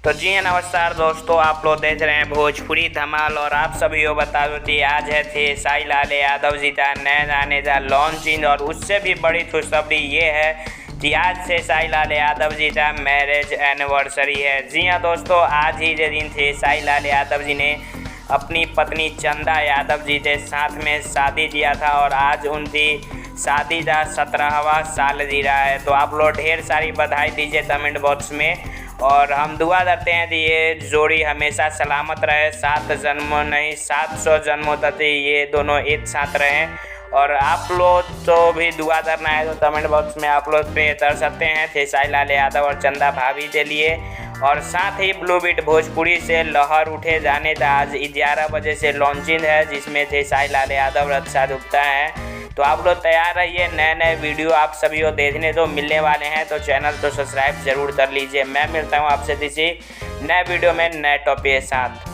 तो जी हाँ, नमस्कार दोस्तों, आप लोग देख रहे हैं भोजपुरी धमाल। और आप सभी को बता दो कि आज है थे साई लाल यादव जी का नए गाने का लॉन्चिंग। और उससे भी बड़ी खुशखबरी ये है कि आज से साई लाल यादव जी का मैरिज एनिवर्सरी है। जी हाँ दोस्तों, आज ही के दिन थे साई लाल यादव जी ने अपनी पत्नी चंदा यादव जी के साथ में शादी किया था और आज उनकी शादी का 17वां साल जी रहा है। तो आप लोग ढेर सारी बधाई दीजिए कमेंट बॉक्स में। और हम दुआ करते हैं कि ये जोड़ी हमेशा सलामत रहे, 7 जन्मों नहीं 700 जन्मों तक ये दोनों एक साथ रहें। और आप लोग तो भी दुआ करना है तो कमेंट बॉक्स में आप लोग पे कर सकते हैं थे साई लाल यादव और चंदा भाभी के लिए। और साथ ही ब्लू बीट भोजपुरी से लहर उठे जाने का आज 11 बजे से लॉन्चिंग है, जिसमें थे साई लाल यादव रक्षा गुप्ता हैं। तो आप लोग तैयार रहिए, नए नए वीडियो आप सभी को देखने तो मिलने वाले हैं। तो चैनल को सब्सक्राइब जरूर कर लीजिए। मैं मिलता हूँ आपसे किसी नए वीडियो में नए टॉपिक के साथ।